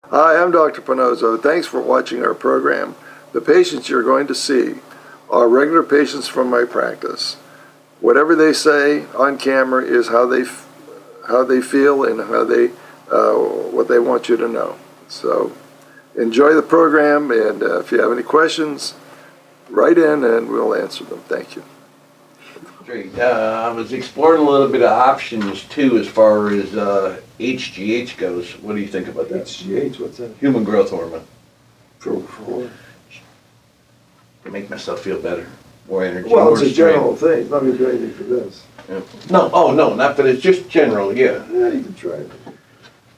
Hi, I'm Dr. Pannozzo. Thanks for watching our program. The patients you're going to see are regular patients from my practice. Whatever they say on camera is how they feel and what they want you to know. So enjoy the program, and if you have any questions, write in and we'll answer them. Thank you. Great. I was exploring a little bit of options too as far as HGH goes. What do you think about that? HGH, what's that? Human growth hormone. For To make myself feel better. More energy. well, more it's a strength. general thing. It's not going to do anything for this. Yeah. No, oh no, not but it's just general, yeah. Yeah, you can try it.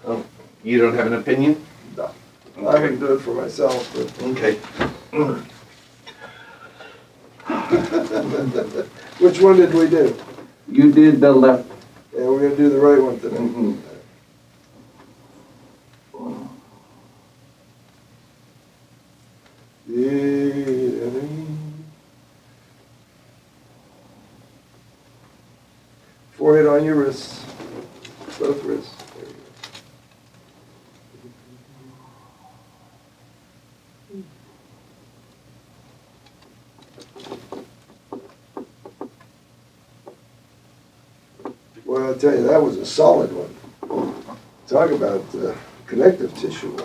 Oh, you don't have an opinion? No. I wouldn't do it for myself, but Okay. which one did we do? You did the left. Yeah, we're going to do the right one today. Mhm. Forehead on your wrists, both wrists. There you go. Well, I'll tell you, that was a solid one. Talk about connective tissue.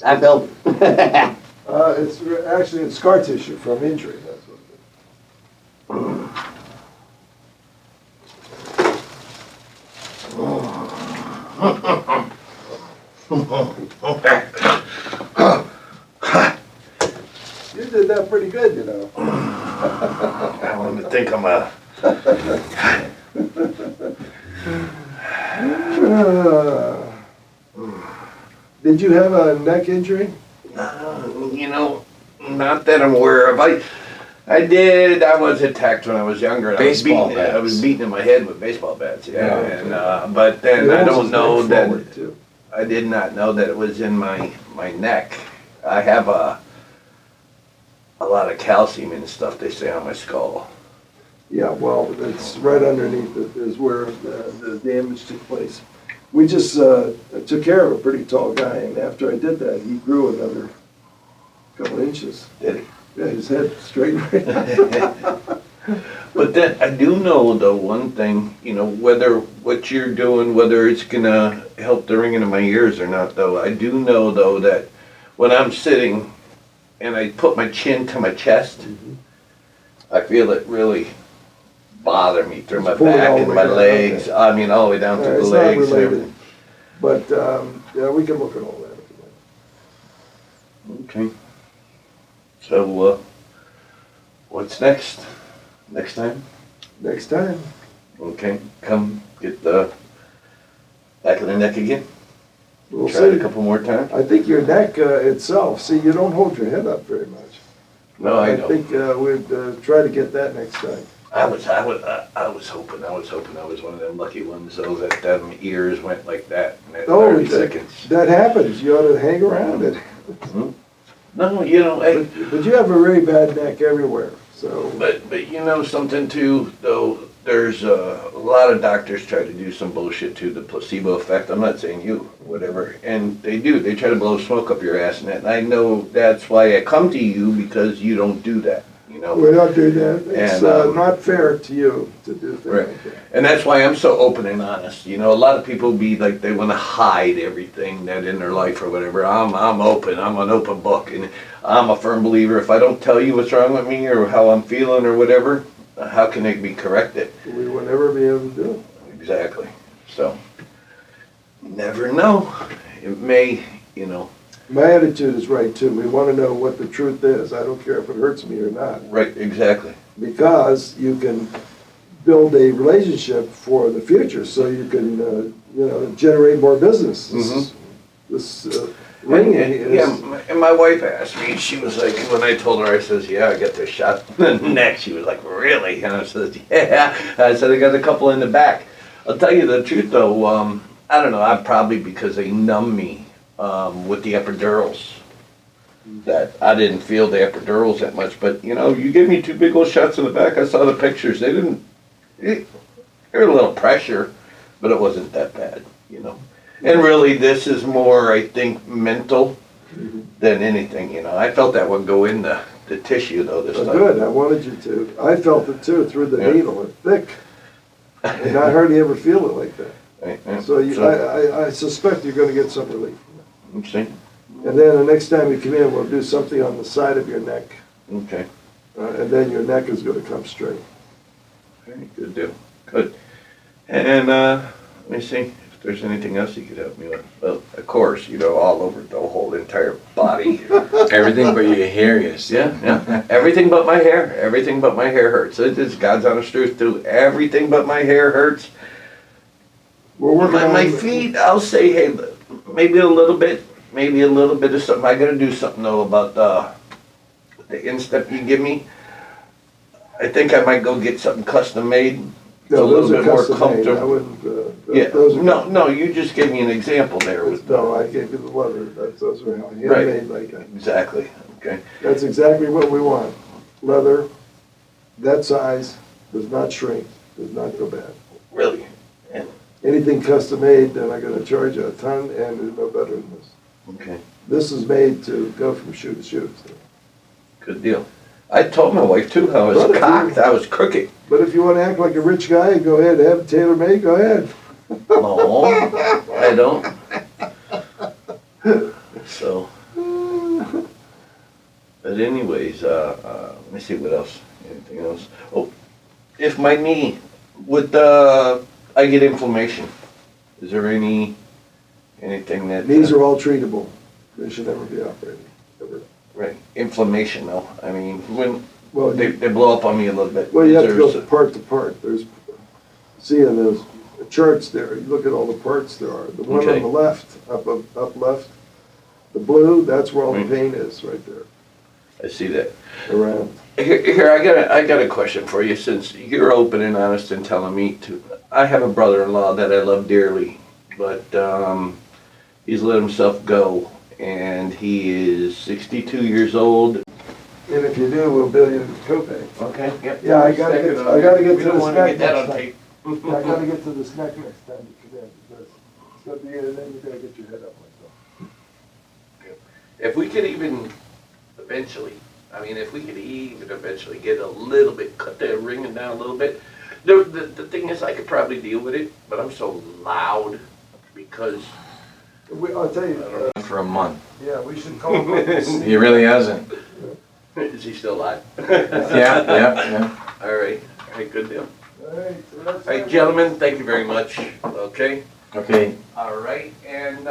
I felt. It's scar tissue from injury. That's what it is. You did that pretty good, you know. I want to think I'm a. Did you have a neck injury? You know, not that I'm aware of. I did. I was attacked when I was younger. Baseball I was bats. beaten in my head with baseball bats. Yeah, Yeah. and but then Yours I don't is know neck that. forward, too. I did not know that it was in my neck. I have a lot of calcium and stuff. They say on my skull. Yeah, well, it's right underneath it is where the damage took place. We just took care of a pretty tall guy, and after I did that, he grew another couple inches. Did he? Yeah, his head straightened right out. But then I do know though one thing, you know, whether what you're doing, whether it's gonna help the ringing of my ears or not though, I do know though that when I'm sitting and I put my chin to my chest, I feel it really bother me through my It's pulling all back the and way my down, legs. okay. I mean all the way down through the It's not legs and related, everything. but yeah, we can look at all that if you like. Okay. So what's next? Next time? Next time. Okay, come get the back of the neck again. We'll Try it a see. couple more times. I think your neck itself, see, you don't hold your head up very much. No, I know. I think we'd try to get that next time. I was hoping I was one of them lucky ones though that them ears went like that in that Oh, 30 seconds. that happens. You ought to hang around it. No, you know, hey, But you have a very bad neck everywhere, so. but you know something too though. There's a lot of doctors try to do some bullshit too, the placebo effect. I'm not saying you, whatever, and they do. They try to blow smoke up your ass and that. And I know that's why I come to you because you don't do that. You know. We're not doing that. It's And, not fair to you to do things Right. like that. And that's why I'm so open and honest. You know, a lot of people be like they want to hide everything that in their life or whatever. I'm open. I'm an open book, and I'm a firm believer. If I don't tell you what's wrong with me or how I'm feeling or whatever, how can it be corrected? We will never be able to do it. Exactly. So, never know. It may, you know. My attitude is right too. We want to know what the truth is. I don't care if it hurts me or not. Right. Exactly. Because you can build a relationship for the future, so you can, generate more business. This ringing is. Yeah, and my wife asked me, she was like, when I told her, I says, yeah, I got this shot in the neck. She was like, really? And I said, yeah. I said, I got a couple in the back. I'll tell you the truth though, I don't know, I probably because they numb me with the epidurals. That I didn't feel the epidurals that much, but you know, you gave me two big old shots in the back. I saw the pictures. They were a little pressure, but it wasn't that bad, you know. And really, this is more, I think, mental than anything, you know. I felt that one go in the tissue though this time. Good, I wanted you to. I felt it too, through the Yeah. needle, it's thick. And I hardly ever feel it like that. Right, yeah. So I suspect you're gonna get some relief. Okay, And then the next time you come in, we'll do something on the side of your neck. okay. And then your neck is gonna come straight. Very good deal. Good. And let me see if there's anything else you could help me with. Well, of course, you know, all over the whole entire body. Everything but your hair, you see. Yeah. Everything but my hair. Everything but my hair hurts. It's God's honest truth too. Everything but my hair hurts. We're working on My feet, I'll say, hey, maybe a little bit of something. I gotta do something though about the instep you give me. I think I might go get something custom made. No, a little those are bit more custom made. I comfortable. wouldn't, Yeah, those are. no, you just gave me an example there with No, I gave you the leather, those are Right. handmade like that. Exactly, okay. That's exactly what we want. Leather, that size, does not shrink, does not go bad. Really? Anything custom made, then I'm gonna charge you a ton, and there's no better than this. Okay, This is made to go from shoe to shoe. good deal. I told my wife too, I was Well, if you- cocked, I was crooked. But if you wanna act like a rich guy, go ahead, have it tailor-made, go ahead. No, I don't. So, but anyways, let me see what else, anything else? Oh, if my knee, would, I get inflammation, is there anything that? These are all treatable. They should never be operated, ever. Right, inflammation though, I mean, when, Well, they you, blow up on me a little bit. well, you have to go Is there- part to part. There's, see in those charts there, you look at all the parts there are. The one Okay. on the left, up left, the blue, that's where all the Right. pain is, right there, I see that. around. Here, I got a question for you, since you're open and honest and telling me to. I have a brother-in-law that I love dearly, but, he's let himself go, and he is 62 years old. And if you do, we'll bill you the copay. Okay, yep. Yeah, I gotta get We to don't this wanna neck get that next on time. tape. Yeah, I gotta get to this neck next time you come in, because it's gonna be, and then you gotta get your head up like If we could even eventually, I mean, if we could even eventually get a little bit, cut that ringing down a little bit. The thing is, I could probably deal with it, but I'm so loud because, that. I'll tell you, For a month. yeah, we should call him. He really hasn't. is he still alive? Yeah. All right, good deal. All right, so that's. All right, gentlemen, thank you very much, okay? Okay, All right, and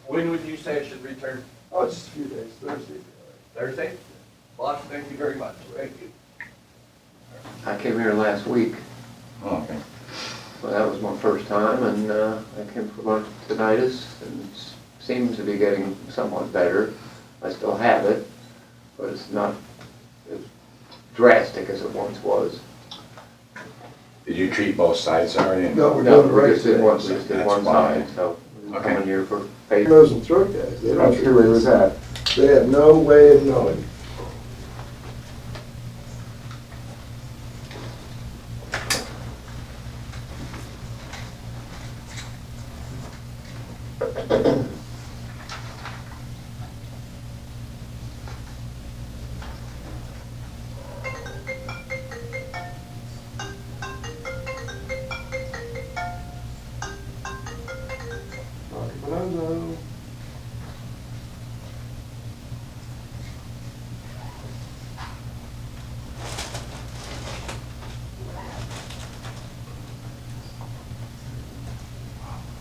when would you say I should return? Oh, just a few days, Thursday. Thursday? Boss, thank you very much, thank you. I came here last week, oh, okay. so that was my first time, and I came for my tinnitus, and it seems to be getting somewhat better. I still have it, but it's not as drastic as it once was. Did you treat both sides already? No, we're No, doing we right just did today. one, we just did That's one why. side, so we're Okay. coming here for face. Nose and throat guys, they don't I'm sure it was that. They have no way of knowing. Pannozzo.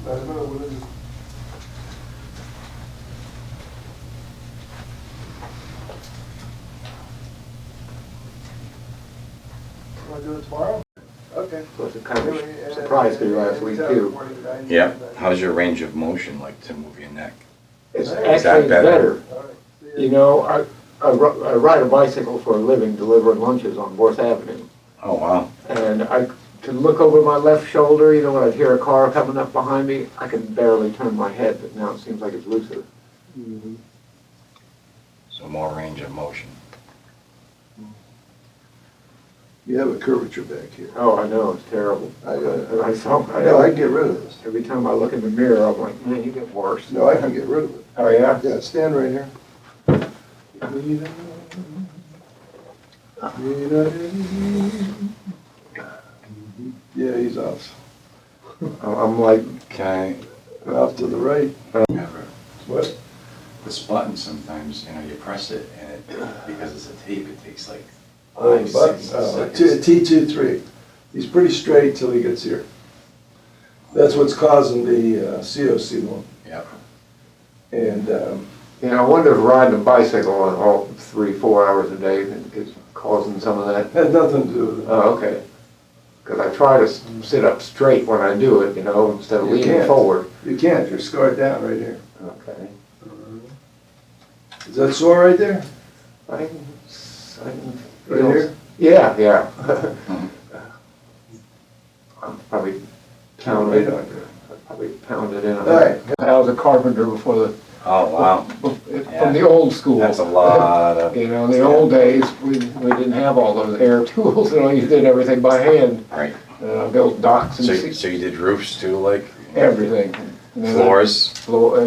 I don't know, what is it? Want to do it tomorrow? Okay. So it's a kind of a surprise to you last week too. Yeah. How's your range of motion like to move your neck? It's Is that actually better? better. You know, I ride a bicycle for a living delivering lunches on 4th Avenue. Oh, wow. And I can look over my left shoulder, you know, when I'd hear a car coming up behind me, I can barely turn my head, but now it seems like it's looser. So more range of motion. You have a curvature back here. Oh, I know, it's terrible. I know, I can get rid of this. every time I look in the mirror, I'm like, man, you get worse. No, I can get rid of it. Oh, yeah? Yeah, stand right here. Yeah, he's off. I'm like, Can Off to the right. I, remember, What? this button sometimes, you know, you press it and it, because it's a tape, it takes like Oh, 5, the button. 6 Oh, seconds. T23. He's pretty straight till he gets here. That's what's causing the COC one. Yep. And I wonder if riding a bicycle on all 3-4 hours a day is causing some of that. had nothing to do with it. Oh, okay. Because I try to sit up straight when I do it, instead of You leaning can't. forward. You can't, you're scarred down right here. Okay. Is that sore right there? I can Right feel- here? Yeah. I'm probably Right pounded, on there. probably pounded in. All right. I was a carpenter before Oh, wow. from the old school. That's a lot of, In the old days, we didn't have all those air tools, you did everything by hand. right. Built docks and So you did roofs too, like? everything. And then Floors?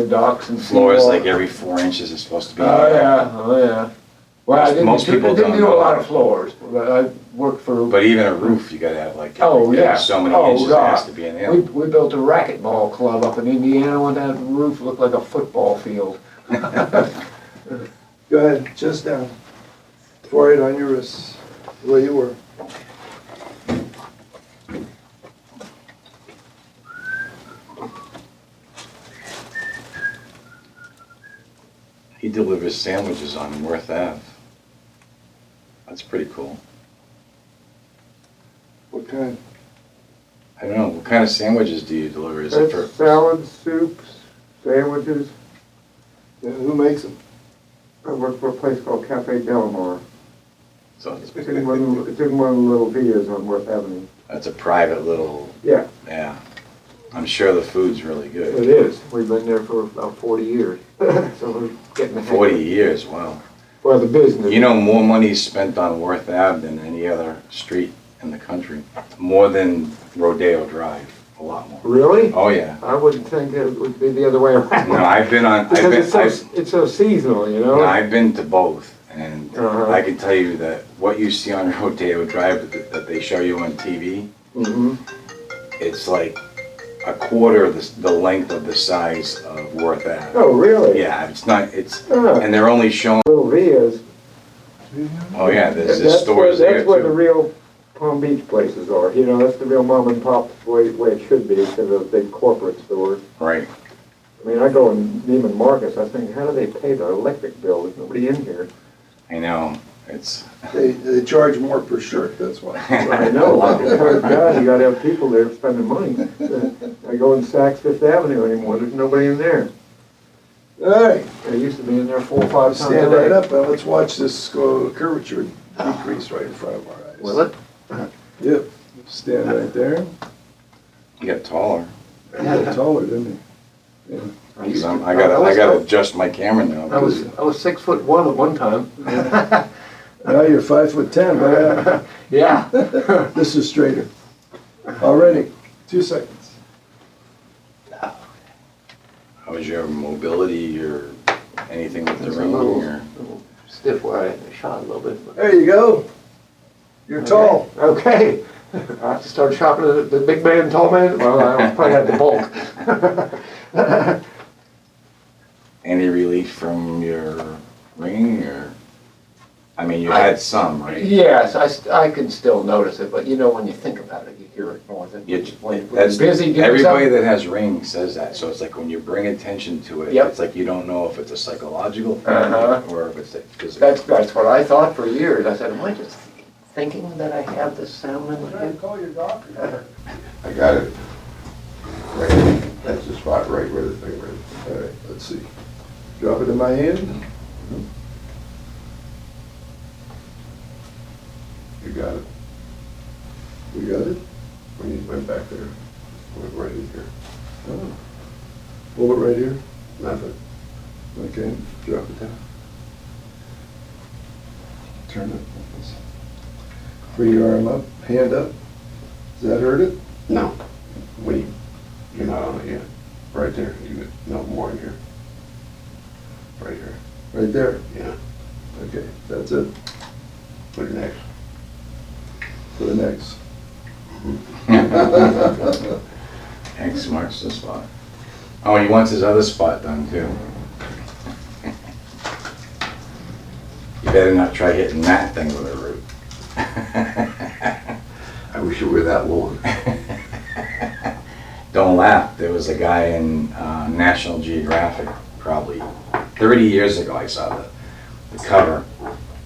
Docks and Floors, seawall. like every 4 inches is supposed to be. Oh, yeah. Well, I Most people didn't don't do a know lot that. of floors, but I worked for. But even a roof, you gotta have like, Oh, yeah. so many Oh, inches, it God. has to be in there. We built a racquetball club up in Indiana when that roof looked like a football field. Go ahead, chest down. Forehead on your wrists, the way you were. He delivers sandwiches on Worth Ave. That's pretty cool. What kind? I don't know, what kind of sandwiches do you deliver? Is it for, Salads, soups, sandwiches. Yeah, who makes them? I work for a place called Cafe Delamar. so It's in one of the little villas on Worth Avenue. that's a private little, Yeah, yeah. I'm sure the food's really good. it is. We've been there for about 40 years. So we're getting the hang of 40 it. years, wow. Well, the business. You know, more money is spent on Worth Ave than any other street in the country. More than Rodeo Drive, a lot more. Really? Oh, yeah. I wouldn't think it would be the other way around. No, I've been on, Because it's so seasonal, I've been to both, and Uh-huh. I can tell you that what you see on Rodeo Drive that they show you on TV, Mm-hmm. it's like a quarter of the length of the size of Worth Ave. Oh, really? Yeah, it's, Huh. and they're only showing, Little villas. oh yeah, there's That's stores there That's where the too. real Palm Beach places are. That's the real mom and pop way it should be instead of those big corporate stores. Right. I mean, I go in Neiman Marcus, I think, how do they pay their electric bill? There's nobody in here. I know, it's, They charge more per shirt, that's why. I know, God, you gotta have people there spending money. I go in Saks Fifth Avenue anymore, there's nobody in there. All right, They used to be in there 4 or 5 times a stand right day. up and let's watch this curvature decrease right in front of our eyes. Will it? Yep, stand right there. you got taller. He got taller, didn't he? Yeah. I used to- I gotta adjust my camera now. I was 6'1" at one time. Now you're 5'10", but Yeah. this is straighter. Already, 2 seconds. How was your mobility, your, anything with the It's a ring little- or? Stiff where I shot a little bit. but- There you go. You're tall. Okay. I have to start shopping at the big man, tall man. Well, I probably had the bulk. Any relief from your ring or? I mean, you had some, right? Yes, I can still notice it, but when you think about it, you hear it more than when you're That's, busy doing everybody something. that has ring says that, so it's like when you bring attention to it, Yep. it's like you don't know if it's a psychological thing Uh-huh. or if it's a physical. That's what I thought for years. I said, am I just thinking that I have this sound in my head? Call your doctor. I got it. Right, that's the spot right where the thing is. All right, let's see. Drop it in my hand. You got it. We got it. When you went back there, went right in here. Oh. Hold it right here. Nothing. Okay, drop it down. Turn it. Bring your arm up, hand up. Does that hurt it? No. What do you, you're not on it yet. Right there. You, no, more in here. Right here. Right there. Yeah. Okay, that's it. Put it next. For the next. X marks the spot. Oh, he wants his other spot done too. You better not try hitting that thing with a root. I wish it were that long. Don't laugh. There was a guy in National Geographic probably 30 years ago. I saw the cover,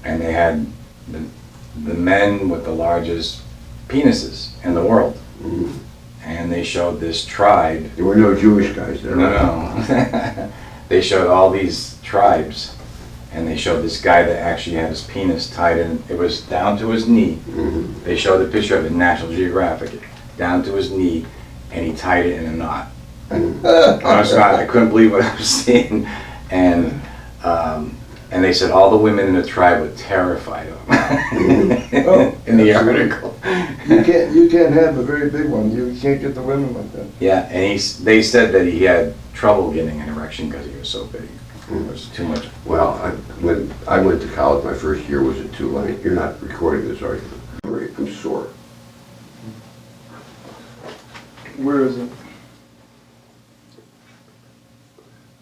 and they had the men with the largest penises in the world. Mhm. And they showed this tribe. There were no Jewish guys there. No. They showed all these tribes, and they showed this guy that actually had his penis tied in. It was down to his knee. Mhm. They showed a picture of it in National Geographic, down to his knee, and he tied it in a knot. Honest God, I couldn't believe what I was seeing. And they said all the women in the tribe were terrified of him. Oh, in the absolutely. article. You can't have a very big one. You can't get the women like that. Yeah, and they said that he had trouble getting an erection because he was so big. It was too much. Well, when I went to college, my first year was at Tulane. You're not recording this, are you? I'm sore. Where is it?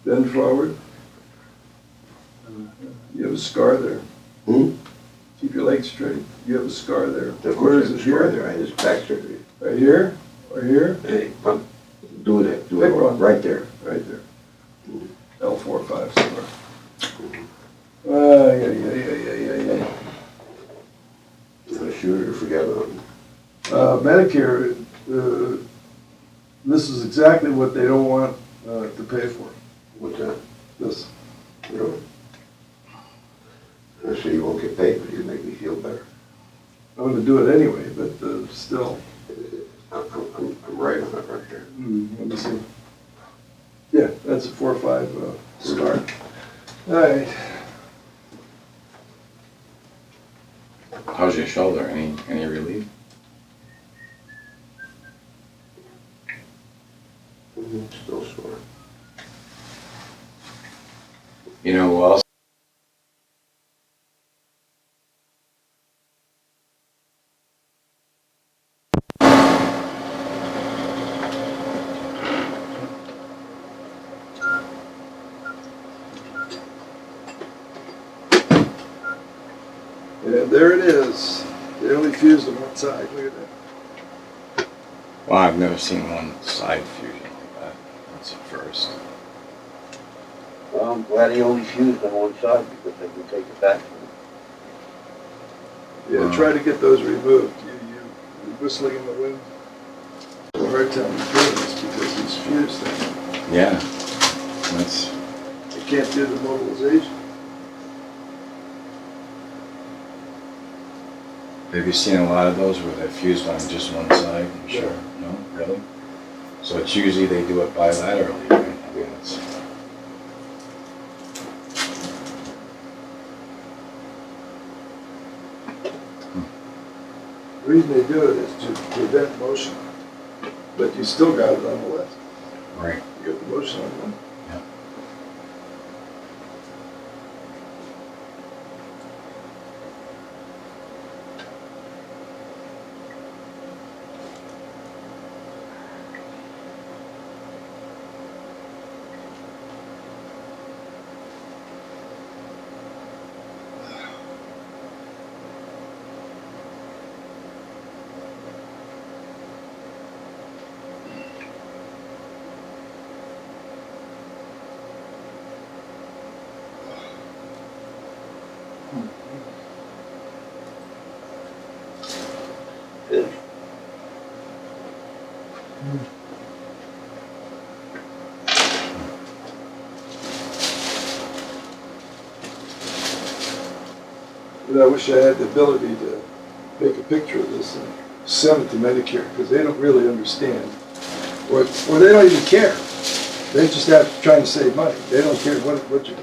Bend forward. You have a scar there. Hmm? Keep your legs straight. You have a scar there. Of Where course, is it's it? Here? there. I had this back surgery. Right here? Or here? Hey, I'm doing it. Pick one. Right there. Right there. L4, 5 somewhere. Yeah. Shoot it or forget about it. Medicare, this is exactly what they don't want to pay for. What's that? This. Really? I say you won't get paid, but you make me feel better. I'm going to do it anyway, but still. I'm right on it right there. Let me see. Yeah, that's a 4 or 5 scar. All right. How's your shoulder? Any relief? Still sore. You know who else? And there it is. They only fused on one side. Look at that. Well, I've never seen one side fusion like that. That's a first. Well, I'm glad he only fused on one side because they can take it back. Yeah, try to get those removed. You're whistling in the wind. It's a hard time doing this because he's fused then. Yeah. That's. You can't do the mobilization. Have you seen a lot of those where they're fused on just one side? I'm sure. Yeah. No? Really? So it's usually they do it bilaterally, right? I mean, it's. The reason they do it is to prevent motion. But you still got it on the left. Right. You got the motion on one. Yeah. But I wish I had the ability to make a picture of this and send it to Medicare because they don't really understand. Or they don't even care. They just have trying to save money. They don't care what you.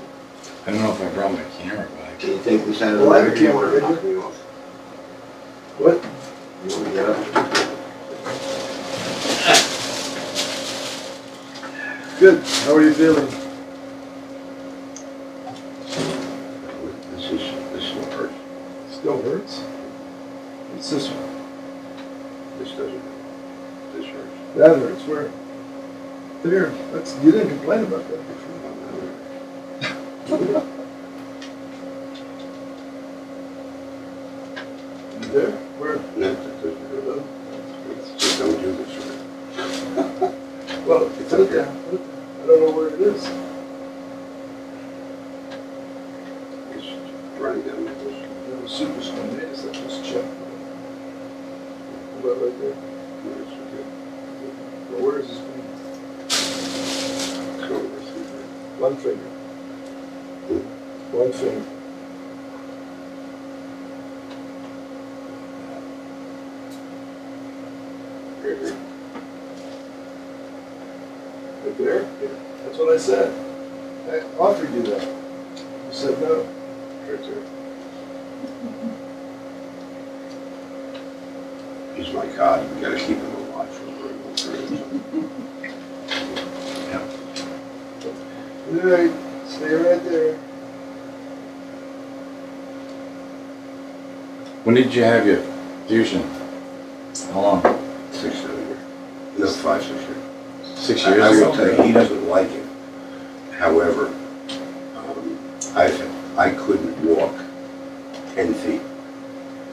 I don't know if I brought my camera back. Can you take this out of the Well, I have a way or you camera wanna right knock me off? What? You wanna get up? Good. How are you feeling? This still hurts. Still hurts? What's this one? This doesn't. This hurts. That hurts. Where? There. That's, you didn't complain about that before. There? Where? No, that doesn't hurt. Just don't do this right. Well, put it down. Put it down. I don't know where it is. It's running down like this. That was super spontaneous. That was check. About right there. That's okay. Well, where is this pain? It's over this way. One finger. One finger. Right here. Right there? Yeah. That's what I said. I offered you that. You said no. Right there. He's my God. We gotta keep him alive for a very long period of time. All right. Stay right there. When did you have your fusion? How long? 6, 7 years. No, 5, 6 years. 6 I years will ago? tell you, he doesn't like it. However, I couldn't walk 10 feet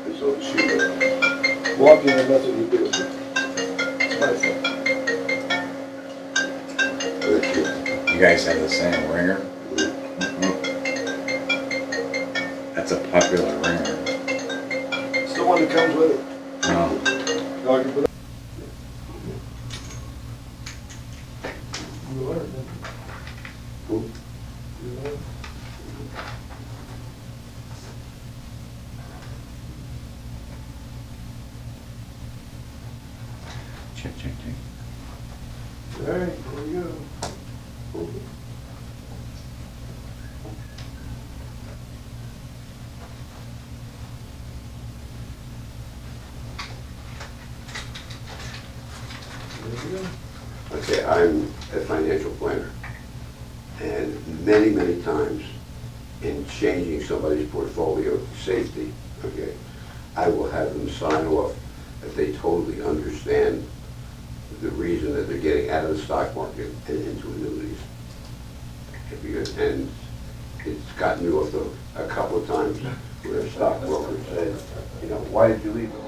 until she was. Walking and that's what you do. It's my fault. You guys have the same ringer? That's a popular ringer. It's the one that comes with it. No. No, I can put it. You learn, man. Cool. You learn. Check, check, check. All right, here we go. There we go. Okay, I'm a financial planner. And many, many times in changing somebody's portfolio safety, okay, I will have them sign off that they totally understand the reason that they're getting out of the stock market and into annuities. And it's gotten me off the, a couple of times where a stockbroker said, you know, why did you leave it on?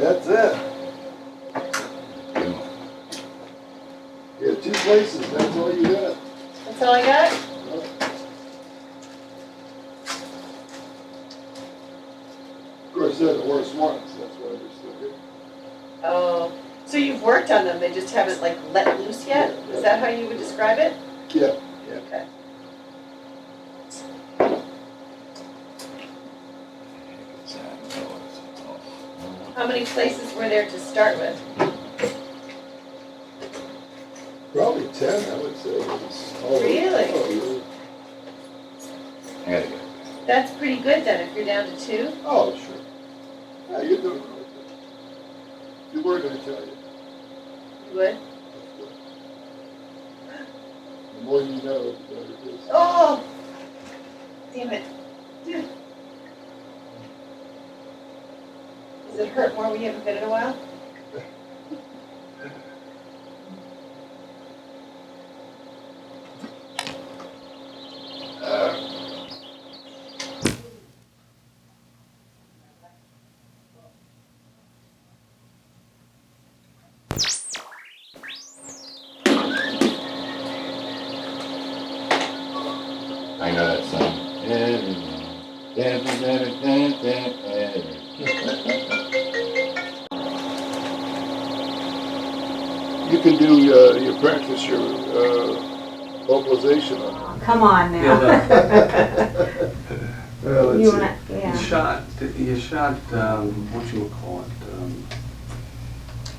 That's it. You have 2 places, that's all you got. That's all I got? Of course, they're the worst ones, that's why they're still good. Oh, so you've worked on them, they just haven't like let loose yet? Yeah. Is that how you would describe it? Yeah. Okay. How many places were there to start with? Probably 10, I would say. It's all- Really? Oh, I gotta go. That's pretty good then, if you're down to 2. oh, sure. Yeah, you're doing right. You were gonna tell you. You would? The more you know, the better it is. Oh! Damn it. Does it hurt more when you haven't been in a while? I know that song. You can do, you practice your vocalization on Come on now. it. Let's You see. wanna, yeah. You shot, whatchamacallit,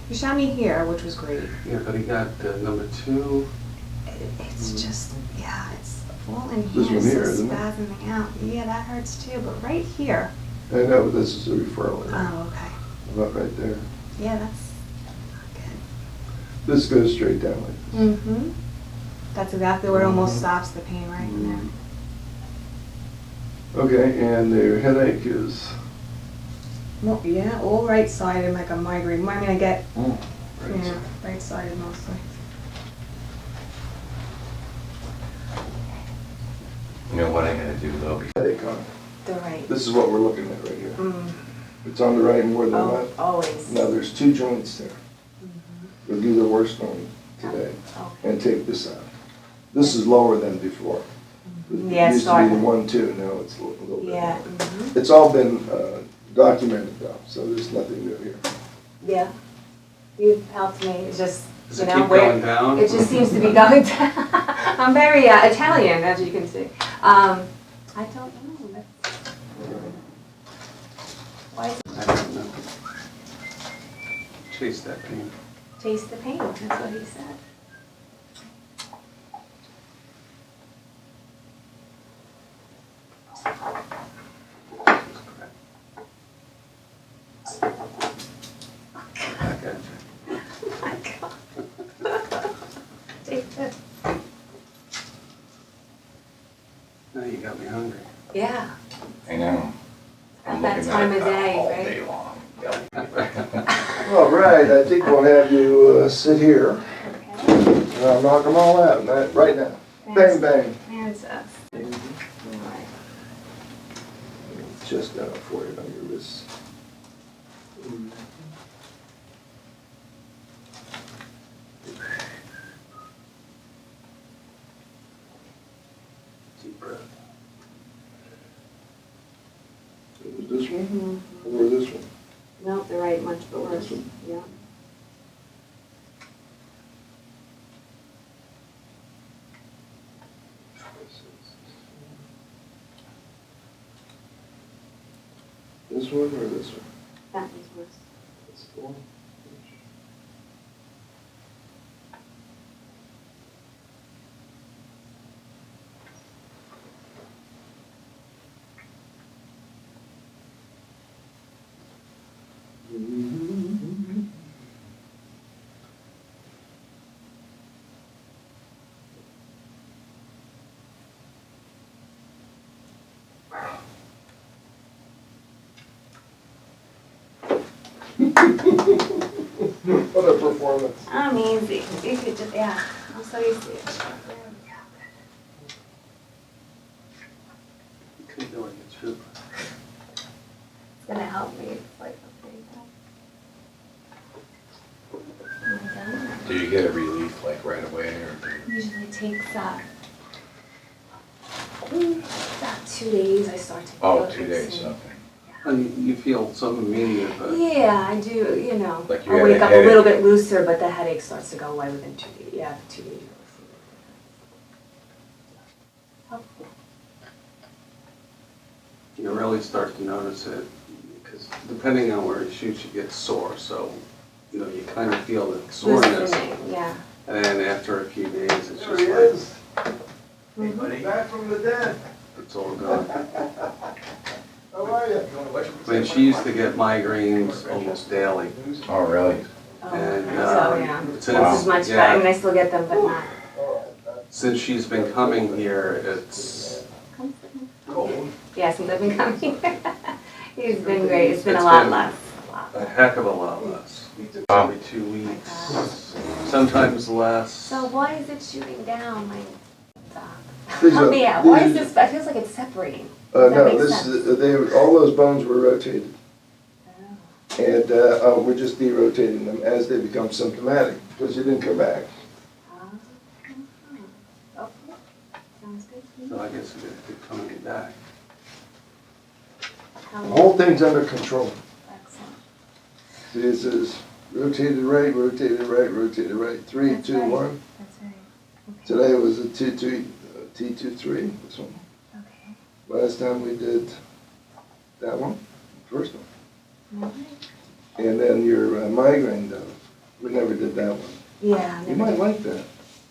You shot me here, which was great. yeah, but he got number 2. It's just, yeah, it's Well, and This here one is here, so isn't it? spasming out. Yeah, that hurts too, but right here. I know, but this is a referral area. Oh, okay. About right there. Yeah, that's not good. This goes straight down like this. Mm-hmm. That's exactly where it almost stops the pain right in there. Okay, and their headache is, Well, yeah, all right-sided, like a migraine. I mean, I get, right. yeah, right-sided mostly. You know what I gotta do though? Headache on. The right. This is what we're looking at right here. Mm. It's on the right more than the Oh, left. always. Now, there's two joints there. We'll do the worst one today Okay. and take this out. This is lower than before. Yeah, It it's used to be the starting. 1-2, now it's a little bit Yeah. lower. Mhm. It's all been documented though, so there's nothing new here. Yeah. You've helped me. It's just, Does you it know, keep where going down? it just seems to be going down. I'm very Italian, as you can see. I don't know. That's, why is it I don't know. Chase that pain. chase the pain? That's what he said. Back at you. Oh my God. David. Now you got me hungry. Yeah. I know. I'm That looking time at of it day, all right? day long. All right, I think we'll have you sit here, Okay. and I'll knock them all out, right now. Bang, bang. Hands up. All right. Just down for you on your wrist. Deep breath. It was this one, or this one? No, the right, much worse. This one? Yeah. This one or this one? That was worse. That's the one. What a performance. I'm easy. You could just, yeah. I'm so used to it. You couldn't do it, it's true. It's gonna help me. It's like, okay, am I done? Do you get a relief like right away or? Usually takes about 2 days. I start to feel Oh, it 2 days, mixing. okay. And you feel some immediate, but Yeah, I do, you know. Like you I had wake a up a little headache. bit looser, but the headache starts to go away within 2 days. Yeah, 2 days. Helpful. you really start to notice it, because depending on where you shoot, you get sore, so, you know, you kind of feel the soreness. Loosening, yeah. And then after a few days, it's There he just like, is. Hey, buddy. Back from the dead. it's all gone. How are you? I mean, she used to get migraines almost daily, Oh, really? Oh, and, so, yeah. since, This is much better. I mean, I still get them, but not. since she's been coming here, it's, Yeah, since I've been coming here. He's been great. It's been a It's lot been- less. A lot a less. heck of a lot less. Wow. Every 2 weeks, sometimes less. So why is it shooting down, my doc? These Help are- me out. Why is these- this, it feels like it's separating. Does that No, make this, sense? all those bones were rotated, Oh. and we're just derotating them as they become symptomatic, because you didn't come back. Ah, okay. Sounds good to So me. I guess it could come back. How- The whole thing's under control. Excellent. See, it says rotated right, rotated right, rotated right, 3, That's 2, right. 1. That's right. Okay. Today was a T23, this one. Okay. Last time we did that one, first one. All right. And then your migraine though, we never did that one. Yeah. You might like that.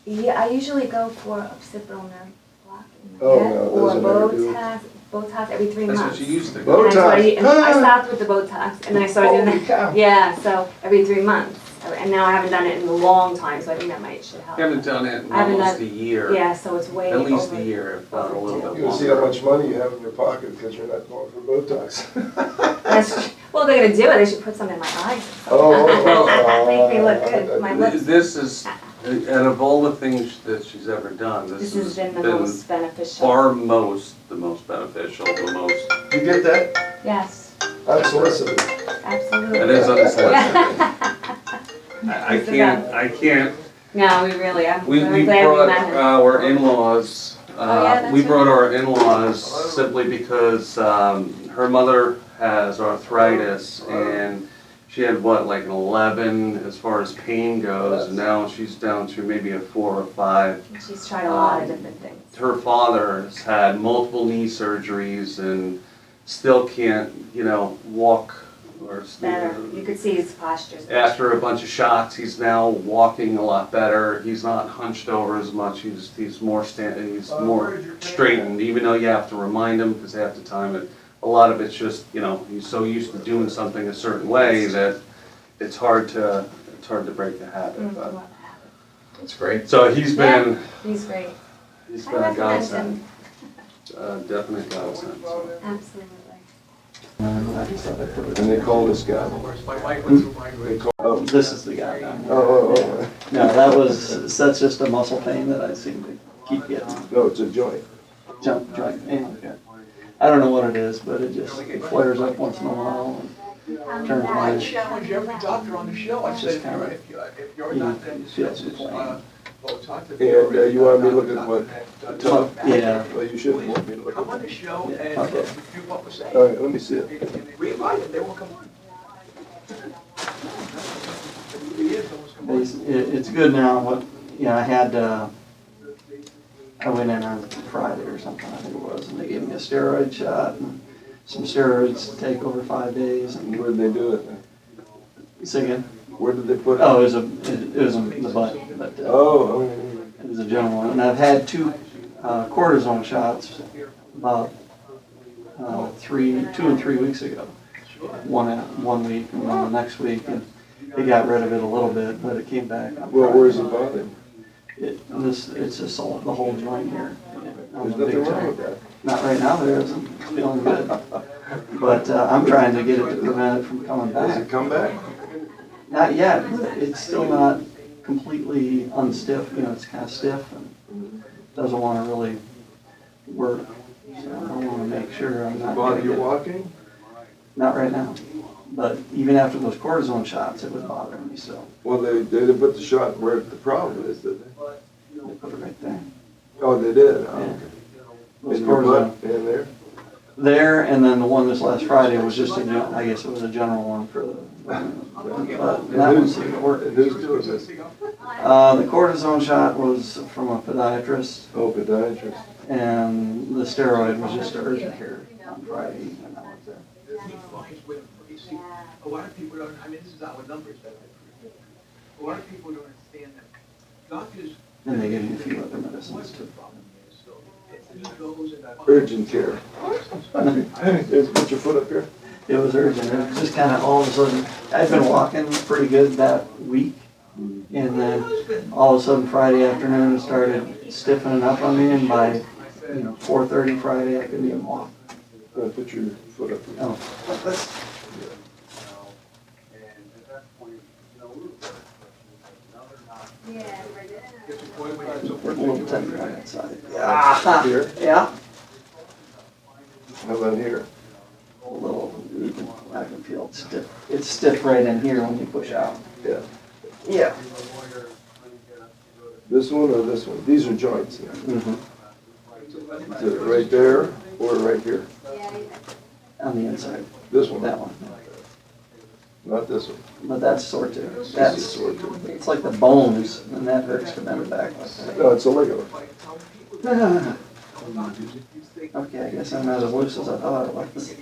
Yeah, I usually go for occipital nerve block in Oh, Yeah, no, or doesn't matter, do it. Botox every 3 That's months. what you used to do. Botox. And I stopped with the Botox, and then I started doing Holy that. cow. Yeah, so every 3 months. And now I haven't done it in a long time, so I think that should help. I haven't done it in I haven't almost done- a year. Yeah, so it's way At least over- a year, if not a little bit You can see how longer. much money you have in your pocket because you're not going for Botox. That's, well, they're gonna do it, they should put some in my eyes. Oh, Make me look good, my lips. This is, out of all the things that she's ever done, This has been the most beneficial. far the most beneficial, the most, You get that? Yes, Unsolicited. absolutely. it is unsolicited. Yeah. I can't, No, we really, I'm we very glad we brought met her. our in-laws, yeah, that's we right. brought our in-laws simply because, her mother has arthritis and she had like an 11 as far as pain goes, and now she's down to maybe a 4 or 5. She's tried a lot of different things. Her father has had multiple knee surgeries and still can't, walk or. Better, you could see his postures. After a bunch of shots, he's now walking a lot better. He's not hunched over as much. He's more straightened, even though you have to remind him because half the time a lot of it's just, he's so used to doing something a certain way that it's hard to break the habit. But. That's great. So he's been He's great, he's I been a recommend godsend. him. Definite godsend. So. Absolutely. And they call this guy. They call, oh, This is the guy down here. oh. No, that's just a muscle pain that I seem to keep getting. No, it's a joint. Joint pain, okay. I don't know what it is, but it flares up once in a while and turns I my, challenge every doctor on the show. I It's said, just kinda, if you're not, then feel this some is, pain. Botox. If And you're you want me to not, look at what? then Tough? Yeah. Well, you shouldn't want me to look come at on the that. show Yeah, and okay. refute what we're saying. All right, let me see it. If we invite them, they won't come on. It really is, almost come on. It's good now, I went in on Friday or something, I think it was, and they gave me a steroid shot and some steroids to take over 5 days. And Where did they do it? say again? Where did they put it? Oh, it was in the butt, but Oh, it was a general one. And I've had 2 cortisone shots about 2 and 3 weeks ago. One week and then the next week, and they got rid of it a little bit, but it came back. on well, Friday. where's it bothering? It's just all, the whole joint here. on There's the big nothing wrong joint. with that. Not right now, there isn't. It's feeling good. But I'm trying to get it to prevent it from coming Does back. it come back? Not yet, but it's still not completely unstiff, it's kind of stiff and doesn't want to really work. So I want to make sure I'm not. Bother gonna you get- walking? Not right now. But even after those cortisone shots, it was bothering me still. Well, they didn't put the shot where the problem is, did they? They put it right there. Oh, they did? Oh, Yeah. okay. Those In your cortisone. butt, in there? There, and then the one this last Friday was just I guess it was a general one for the, but that one seemed to work. And who's doing this? The cortisone shot was from a podiatrist, Oh, podiatrist. and the steroid was just urgent care on Friday evening. I went there. He finds women, you see, a lot of people don't, I mean, this is our numbers that a lot of people don't understand that doctors. And they give you a few other medicines What's the too. problem is, so, if he goes and that. Urgent care. Just put your foot up here. It was urgent. It was just kind of all of a sudden, I'd been walking pretty good that week. And then all of a sudden Friday afternoon it started stiffening up on me, and by 4:30 Friday I couldn't even walk. Put your foot up here. Oh, a little tender on that side. Here? Yeah. How about here? A little, I can feel it stiff. It's stiff right in here when you push out. Yeah. Yeah. This one or this one? These are joints. Mm-hmm. Is it right there or right here? On the inside, This one? that one. Not this one. But that's sore too. This is That's, sore too. it's like the bones, and that hurts to bend it back like No, it's a regular. that. Okay, I guess I'm not as loose as I thought I was.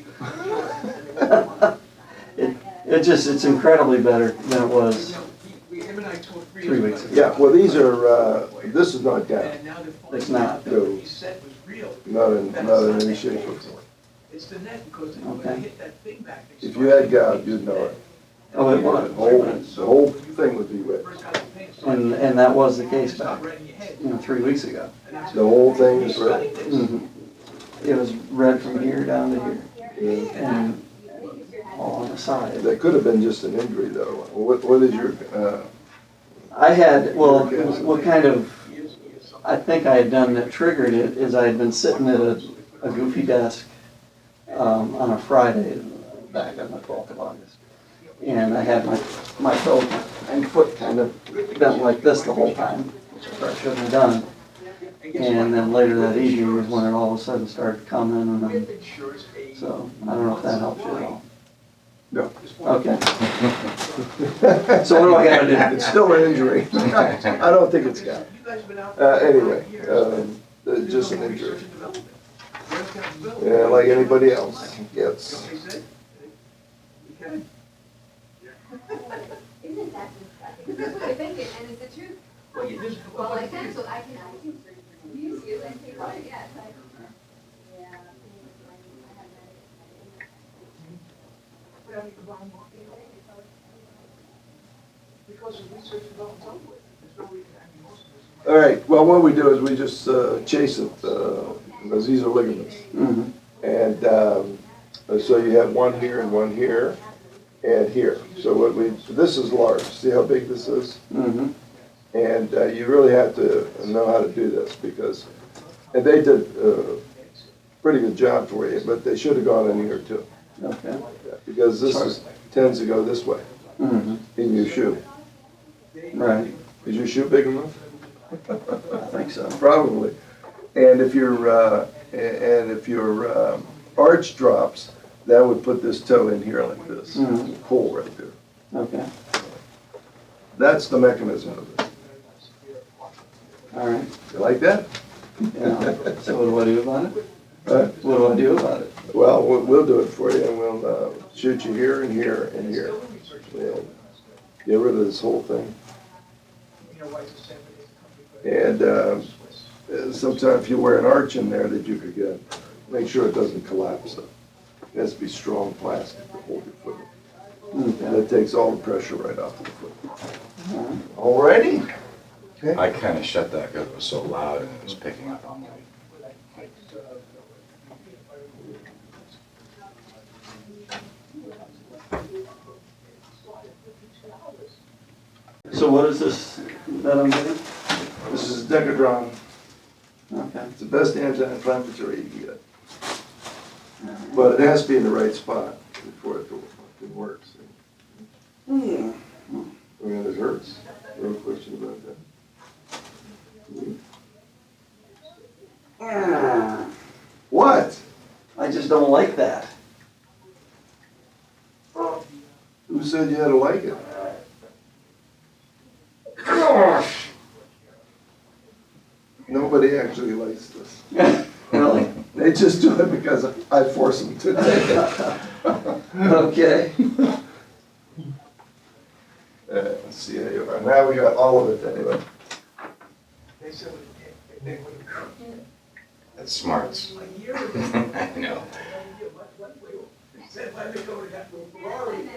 It's incredibly better than it was 3 weeks ago. Yeah, well, these are, this is not down. It's not. No. He said was real. Not in any shape or form. It's the net, because when Okay. they hit that thing back. they If you had gout, you'd know it. Oh, it The was. whole thing would be wet. first got the pain, so And that was the case back, stop right in your head. 3 weeks ago. And that's- The whole thing is red. Mhm. It was red from here down to here, and all on the side. That could have been just an injury though. What is your, I had, well, what kind of, I think I had done that triggered it is I had been sitting at a goofy desk on a Friday back on the 12th of August. And I had my toe and foot kind of bent like this the whole time, which I shouldn't have done. And then later that evening was when it all of a sudden started coming, and then, so I don't know if that helps you at all. no. Okay. So what do I gotta do? It's still an injury. I don't think it's gout. Anyway, just an injury. Yeah, like anybody else gets. Isn't that disgusting? That's what I think, and it's the truth. Well, I can, so I can use you and take on, yes, yeah. Because of research development over with. There's no reason, I mean, most of us. All right, well, what we do is we just chase it, because these are ligaments. Mhm. And so you have one here and one here and here. So this is large. See how big this is? Mhm. And you really have to know how to do this because, and they did a pretty good job for you, but they should have gone in here too. Okay. Because tends to go this way Mhm. in your shoe. Right. Is your shoe big enough? I think so. Probably. And if your arch drops, that would put this toe in here like this. Mhm. Hole right there. Okay. That's the mechanism of it. All right. You like that? Yeah. So what do I do about it? Huh? What do I do about it? Well, we'll do it for you, and we'll shoot you here and here and here. And get rid of this whole thing. And sometimes if you wear an arch in there that you could get, make sure it doesn't collapse. It has to be strong plastic to hold your foot. Okay. That takes all the pressure right off the foot. All righty? I kind of shut that because it was so loud and it was picking up on me. So what is this that I'm getting? This is Decadron. Okay. It's the best anti-inflammatory you can get. But it has to be in the right spot before it works. I mean, it hurts. No question about that. What? I just don't like that. Who said you had to like it? Gosh. Nobody actually likes this. Really? They just do it because I force them to take it. Okay. Let's see how you are. Now we got all of it anyway. They said, they would have. That's smarts. A year ago. I know. Said, let me go to that Ferrari.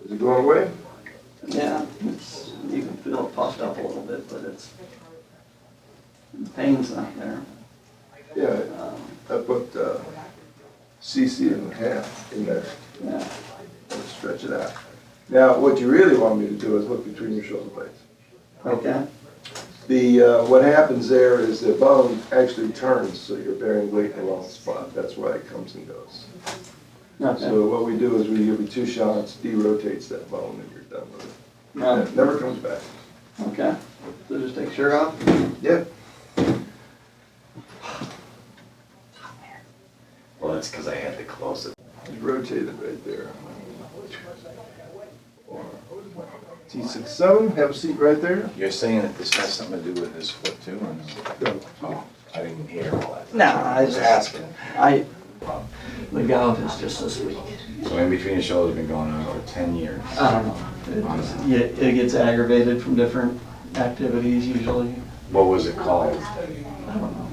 Is it going away? Yeah, you can feel it puffed up a little bit, but the pain's not there. Yeah, I put CC and a half in there. Yeah. Let's stretch it out. Now, what you really want me to do is look between your shoulder blades. Okay. What happens there is the bone actually turns, so you're bearing weight in the wrong spot. That's why it comes and goes. Okay. So what we do is we give you 2 shots, derotates that bone, and you're done with it. Right. It never comes back. Okay. So just take shirt off? Yep. Well, that's because I had to close it. It's rotated right there. T67, have a seat right there. You're saying that this has something to do with his foot too? Or no? No. Oh, I didn't hear all that. No, I was asking. The gout is just this week. So in between your shoulders been going on for 10 years. I don't know. It gets aggravated from different activities usually. What was it called? I don't know.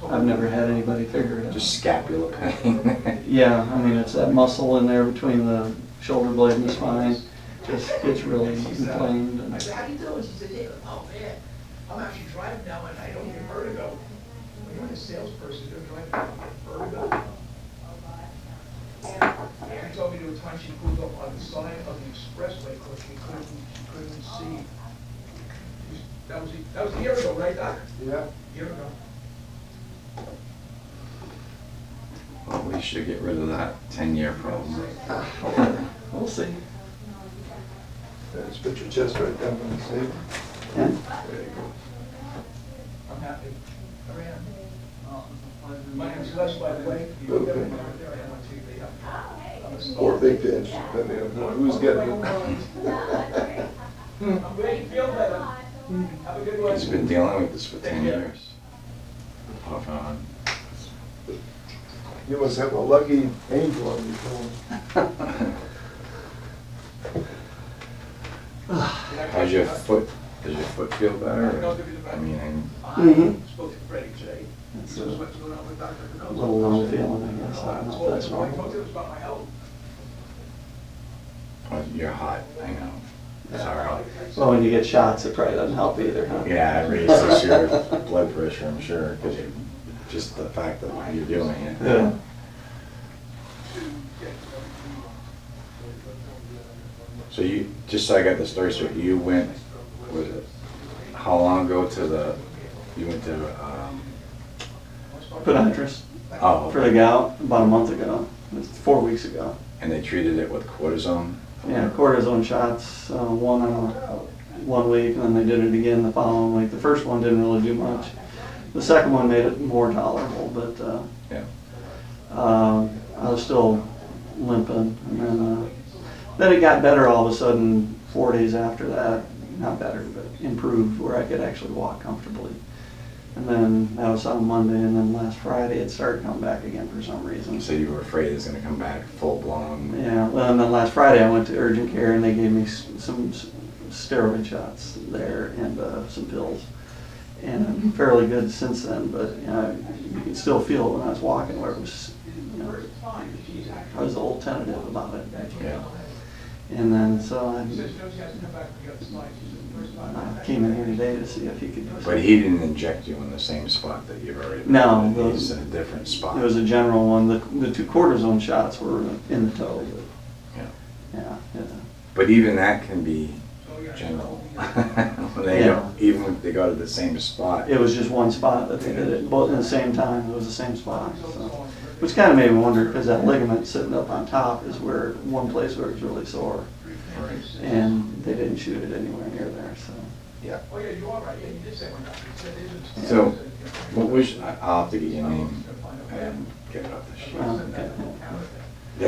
I've never had anybody figure it out. Just scapular pain. Yeah, I mean, it's that muscle in there between the shoulder blade and the spine, just gets really inflamed. I said, how do you do it? She said, yeah, oh man, I'm actually driving now and I don't get vertigo. When you're a salesperson, you're driving now and you get vertigo. She told me there were times she pulled up on the side of the expressway because she couldn't see. That was a year ago, right, Doc? Yeah. A year ago. Well, we should get rid of that 10-year problem. We'll see. Just put your chest right down on the table. Yeah. There you go. I'm happy. I am. My name's Les, by the way. Okay. I went to the, Or big pinch, depending on who's getting it. I'm glad you feel better. Have a good one. He's been dealing with this for 10 years. Off and on. You must have a lucky angel on your phone. How's your foot? Does your foot feel better? I mean, Mhm. Spoke to Freddie today. It's He a knows what's going on with Dr. Pannozzo. little numb feeling, I guess. I don't know if that's I normal. told him about my health. you're hot, I know. Sorry. Well, when you get shots, it probably doesn't help either, huh? Yeah, it raises your blood pressure, I'm sure, because just the fact that you're doing it. Yeah. So you, just so I got the story straight, you went, was it, how long ago to the, you went to, Podiatrist oh, for the gout about a month ago. It was 4 weeks ago. and they treated it with cortisone? Yeah, cortisone shots, one 1 week, and then they did it again the following week. The first one didn't really do much. The second one made it more tolerable, but Yeah. I was still limping, and then it got better all of a sudden. 4 days after that, not better, but improved, where I could actually walk comfortably. And then that was on Monday, and then last Friday it started coming back again for some reason. So you were afraid it's gonna come back full blown? Yeah, well, and then last Friday I went to urgent care and they gave me some steroid shots there and some pills. And I'm fairly good since then, but you know, you can still feel it when I was walking, where it was, you know, I was a little tentative about it. Yeah. And then so I came in here today to see if he could do But something. he didn't inject you in the same spot that you've already been? No, in. He's in a different spot? It was a general one. The 2 cortisone shots were in the toe, but Yeah. yeah. But even that can be general. When they Yeah. go, even if they go to the same spot. It was just one spot that they did it, both at the same time, it was the same spot, so. Which kind of made me wonder, because that ligament sitting up on top is where, one place where it's really sore. And they didn't shoot it anywhere near there, so. Oh, yeah, you are right. Yeah, you did say one, Doctor. You said it is. So, what was, I'll have to get your name and get it off the sheet.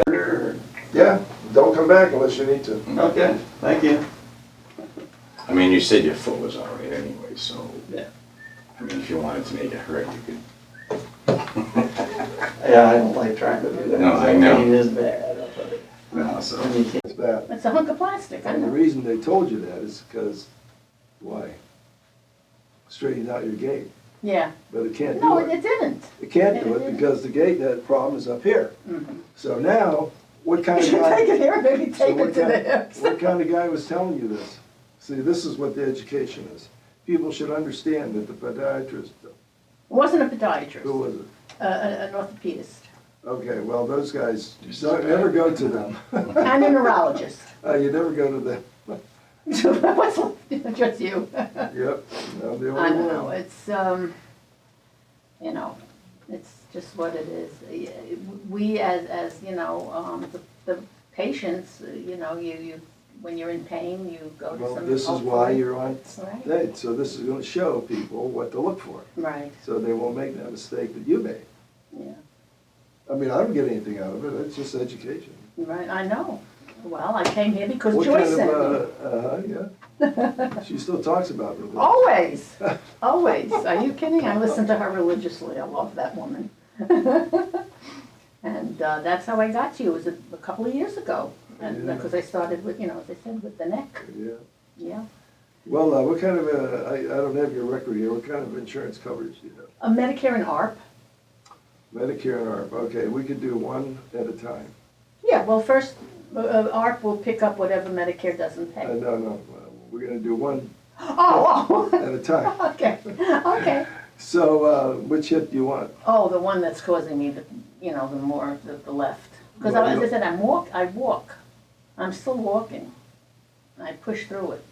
Okay. Yeah, don't come back unless you need to. Okay, thank you. I mean, you said your foot was all right anyway, so. Yeah. I mean, if you wanted to make it hurt, you could. Yeah, I don't like trying to do that. No, I know. Pain is bad. No, so. And you can't- It's bad. It's a hunk of plastic, I And the know. reason they told you that is because, why? Straighten out your gait, Yeah. but it can't No, do it. it didn't. It can't do it it didn't. because the gait, that problem is up here. Mhm. So now, what kind You of should take guy? it here, maybe So take what it to the kind- hips. What kind of guy was telling you this? See, this is what the education is. People should understand that the podiatrist, It wasn't a podiatrist, who was it? an orthopedist, Okay, well, those guys, don't never go to them. and a neurologist. You never go to them. What's, just you. Yep, no, the I only don't know, one. it's, you know, it's just what it is. We as, you know, the patients, you know, you, when you're in pain, you go to Well, some. this is why you're on Right. stage, so this is gonna show people what to look for, Right, so they won't make that mistake that you made. yeah, I mean, I don't get anything out of it, it's just education. right, I know. Well, I came here because What Joyce kind sent me. of, yeah. She still talks about it. Always, always. Are you kidding? I listen to her religiously. I love that woman. And that's how I got to you. It was a couple of years ago. And Yeah. because I started with, you know, as I said, with the neck. Yeah. Yeah. Well, what kind of, I don't have your record here, what kind of insurance coverage do you have? A Medicare and ARP? Medicare and ARP, okay, we could do one at a time. Yeah, well, first, ARP will pick up whatever Medicare doesn't pay. No, we're gonna do one Oh, at a time. okay, okay. So, which hip do you want? Oh, the one that's causing me the, the left. Because Well, as you I said, I walk. I'm still walking. I push through it.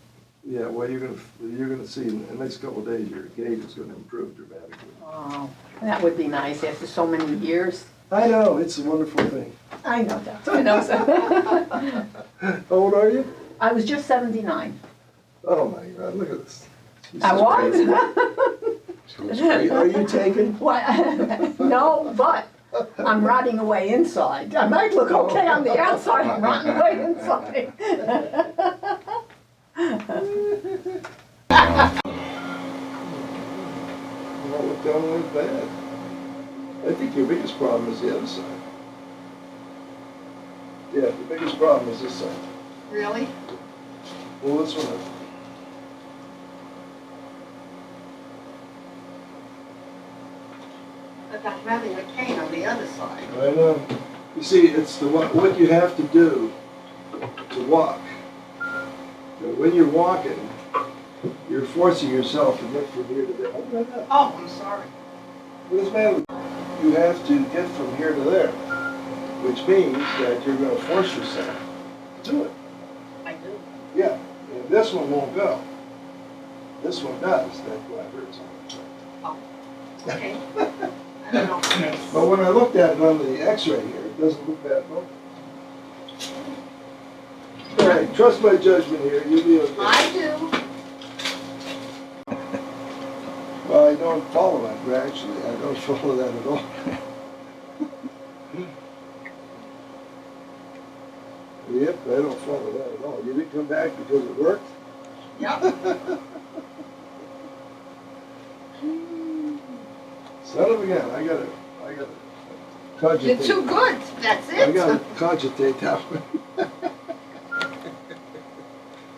Yeah, well, you're gonna see in the next couple of days, your gait is gonna improve dramatically. Oh, that would be nice after so many years. I know, it's a wonderful thing. I know that, I know so. How old are you? I was just 79. Oh my God, look at this. This I is was? crazy. Are you taken? Why, no, but I'm rotting away inside. I might look okay on the outside, I'm rotting away inside. Well, look down like bad. I think your biggest problem is the other side. Yeah, the biggest problem is this side. Really? Well, this one. But I'm having a pain on the other side. I know. You see, it's what you have to do to walk. When you're walking, you're forcing yourself to get from here to there. Oh, I'm sorry. What is matter? You have to get from here to there, which means that you're going to force yourself to do it. I do. Yeah, and this one won't go. This one does. That's why it hurts. Oh, okay. I don't know. But when I looked at it on the X-ray here, it doesn't look bad at all. All right, trust my judgment here. You'll be okay. I do. Well, I don't follow that, actually. I don't follow that at all. Yep, I don't follow that at all. You didn't come back because it worked? Yep. Son of a gun, I gotta cogitate. You're too good, that's I it. gotta cogitate that one.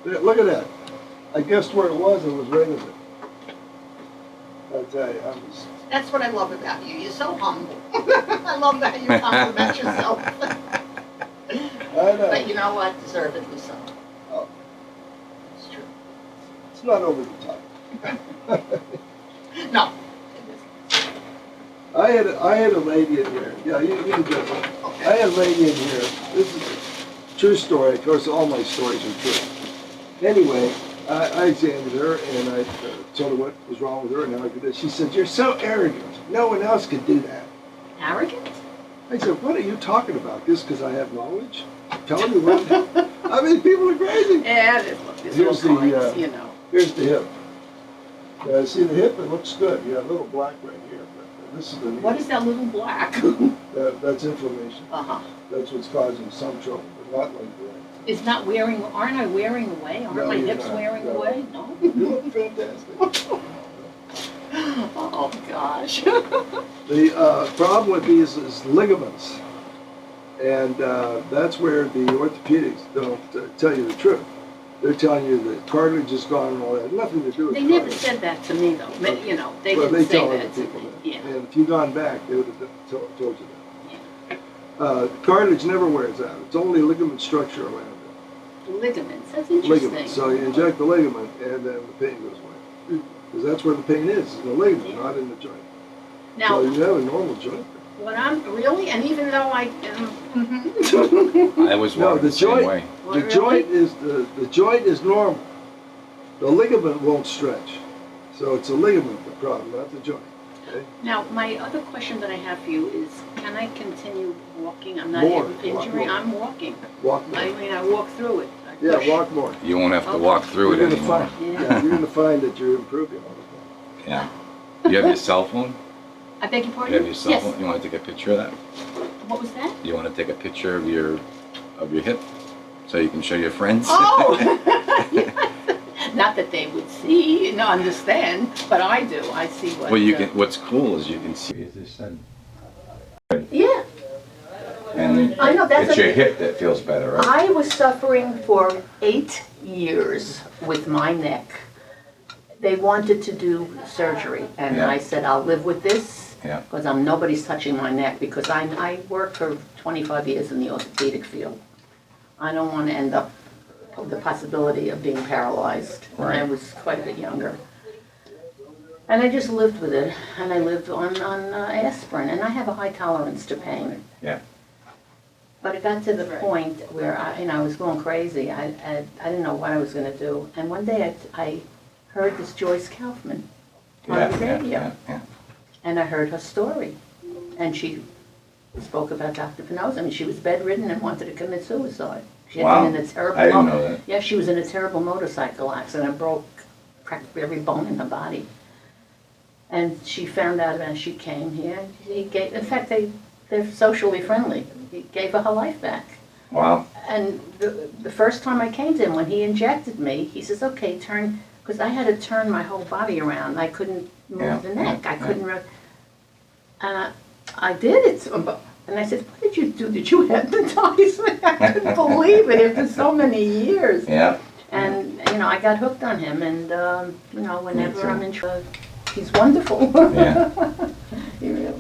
Yeah, look at that. I guessed where it was right in it. I tell you, I was. That's what I love about you, you're so humble. I love that you compliment yourself. I know. But you know what, deservedly so. Oh, It's true. it's not over the top. No. I had a lady in here. Yeah, you can get one. I had a lady in here. This is a true story. Of course, all my stories are true. Anyway, I examined her and I told her what was wrong with her and how I could do it. She said, "You're so arrogant. No one else could do that." Arrogant? I said, "What are you talking about? Just because I have knowledge? Tell me what." I mean, people are crazy. Yeah, there's all kinds, you know. Here's the hip. See the hip? It looks good. You got a little black right here, but this is the knee. What is that little black? That's inflammation. Uh-huh. That's what's causing some trouble, but not like that. It's not wearing, aren't I wearing away? Aren't No, my you're hips not. wearing No. away? No? You look fantastic. Oh, gosh. The problem with these is ligaments. And that's where the orthopedics don't tell you the truth. They're telling you the cartilage is gone and all that. Nothing to do with They never cartilage. said that to me, though. Okay. You know, they Well, didn't say tell other that to people me. that. Yeah. And if you'd gone back, they would have told you that. Cartilage never wears out. It's only ligament structure around it. Ligaments, that's interesting. Ligament. So you inject the ligament and then the pain goes away. Because that's where the pain is in the ligament, not in the joint. Now, So you have a normal joint. what I'm, really, and even though I, I was No, walking the the same joint, way. the Really? joint is the joint is normal. The ligament won't stretch. So it's a ligament the problem, not the joint. Okay? now, my other question that I have for you is, can I continue walking? I'm not More, having walk injury, more. I'm walking. Walk more. I mean, I walk through it. I Yeah, push. walk more. You won't have to walk through it You're gonna anymore. find, yeah, you're gonna find that you're improving all the Yeah. You have your cell phone? I beg your You pardon? have your cell Yes. phone? You want to take a picture of that? What was that? You want to take a picture of your hip so you can show your friends? Oh! Not that they would see, no, understand, but I do. I see what. Well, you can. What's cool is you can see. As I said. Yeah. And I know, that's it's a- your hip that feels better, right? I was suffering for 8 years with my neck. They wanted to do surgery, and Yeah. I said, I'll live with this, Yeah. because nobody's touching my neck, because I worked for 25 years in the orthopedic field. I don't want to end up with the possibility of being paralyzed when I Right. was quite a bit younger. And I just lived with it, and I lived on aspirin, and I have a high tolerance to pain. Yeah. But it got to the point where I was going crazy. I didn't know what I was going to do. And one day I heard this Joyce Kaufman on Yeah, the yeah, radio, yeah, yeah. and I heard her story. And she spoke about Dr. Pannozzo. I mean, she was bedridden and wanted to commit suicide. She had Wow. been in a terrible. I didn't know that. Yeah, she was in a terrible motorcycle accident and broke practically every bone in her body. And she found out about it. She came here. He gave. In fact, they're socially friendly. He gave her life back. Wow. And the first time I came to him, when he injected me, he says, okay, turn, because I had to turn my whole body around. I couldn't move Yeah, the neck. I yeah. couldn't, and I did it. And I said, what did you do? Did you hypnotize me? I couldn't believe it after so many years. Yeah. And, I got hooked on him. And, whenever too. I'm in trouble, he's wonderful. Yeah. He really.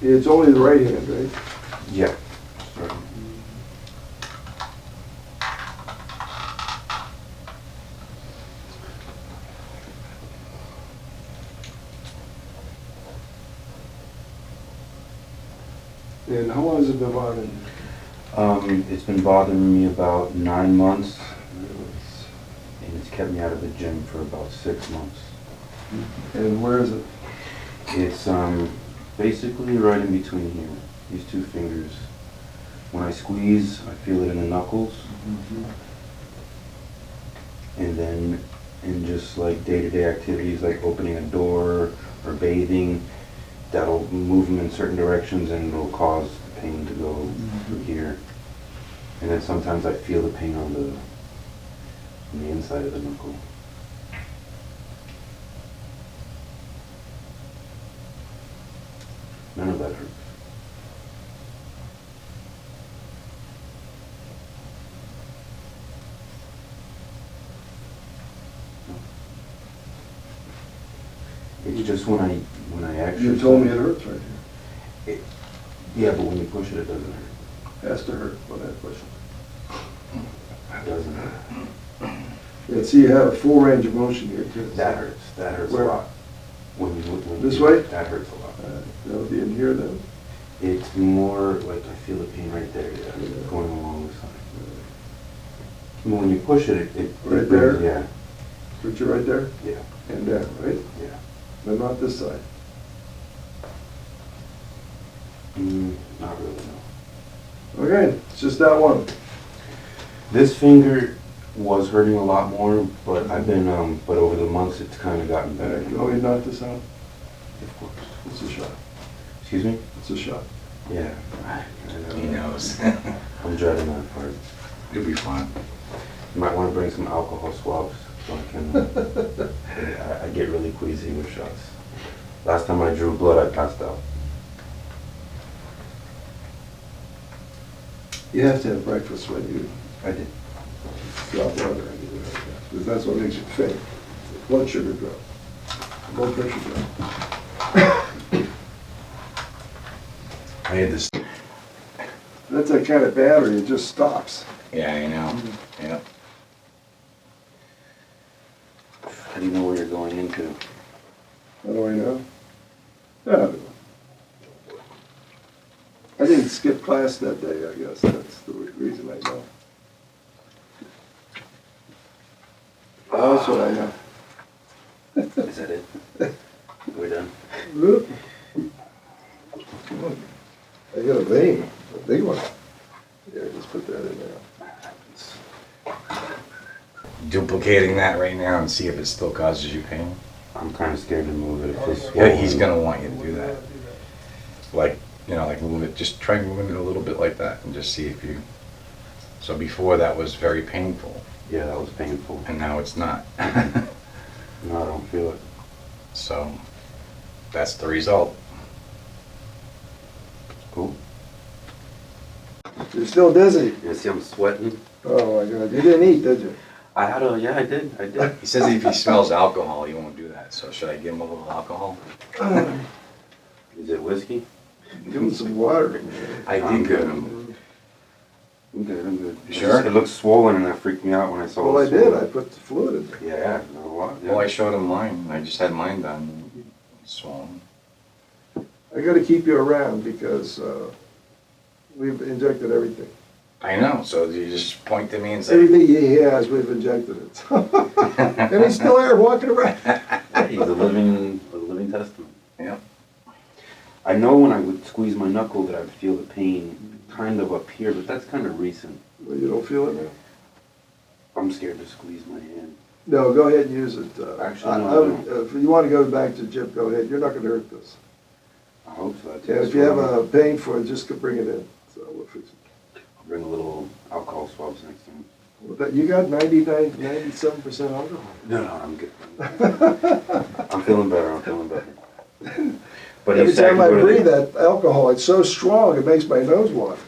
It's only the right hand, right? Yeah. And how long has it been bothering you? It's been bothering me about 9 months, and it's kept me out of the gym for about 6 months. And where is it? It's basically right in between here, these two fingers. When I squeeze, I feel it in the knuckles, and then in just like day-to-day activities like opening a door or bathing, that'll move them in certain directions and it'll cause the pain to go through here. And then sometimes I feel the pain on the inside of the knuckle. None of that hurts. It's just when I actually. You told me it hurts right here. Yeah, but when you push it, it doesn't hurt. Has to hurt when I push It doesn't hurt. it. Yeah, see, you have a full range of motion here too. That hurts. That hurts Where? a lot. When This you- way? That hurts a lot. That'll be in here then? It's more like I feel the pain right there, yeah, going along the side. And when you push it, it Right it brings- there? Yeah, Put you right there yeah, and down, right? yeah. But not this side. Not really, no. Okay, it's just that one. This finger was hurting a lot more, but I've been, but over the months, it's kind of gotten better. Oh, you knocked this out? Of course. It's a shot. Excuse me? It's a shot. Yeah. He knows. I'm dreading that part. It'll be fun. You might want to bring some alcohol swabs so I can, I get really queasy with shots. Last time I drew blood, I passed out. You have to have breakfast when you I did. drop water on you like that, because that's what makes you faint. Blood sugar drop. Blood pressure drop. I had this. That's that kind of battery, it just stops. Yeah, I know. Yeah. How do you know where you're going into? How do I know? I don't know. I didn't skip class that day, I guess. That's the reason I know. That's what I know. Is that it? We're done? Whoop. I got a vein, a big one. Yeah, just put that in there. Duplicating that right now and see if it still causes you pain. I'm kind of scared to move it. It feels Yeah, swollen. he's gonna want you to do that. Like You know, like move it, just try moving it a little bit like that and just see if you, so before that was very painful Yeah, that was painful. and now it's not. No, I don't feel it. So that's the result. Cool. You're still dizzy. You see I'm sweating? Oh my God, you didn't eat, did you? Yeah, I did. He says if he smells alcohol, he won't do that. So should I give him a little alcohol? Is it whiskey? Give him some water. I'm good. I'm good. You sure? It looks swollen and that freaked me out when I saw it. Well, I did, I put the fluid in there. Yeah, a lot. Yeah. Well, I showed him mine. I just had mine done. It's swollen. I gotta keep you around because, we've injected everything. I know. So you just point to me and say, Everything he has, we've injected it. And he's still there walking around. He's a living testament. yeah. I know when I would squeeze my knuckle that I would feel the pain kind of up here, but that's kind of recent. Well, you don't feel it now? I'm scared to squeeze my hand. No, go ahead and use it. Actually, I no, would, if you wanna go back to Jim, go ahead. You're not gonna hurt this. I hope so. And if you have a pain for it, just go bring it in. So we'll fix it. I'll bring a little alcohol swabs next time. Well, you got 97% alcohol. No, I'm good. I'm feeling better. But Every he said time I go to breathe the- that alcohol, it's so strong, it makes my nose water.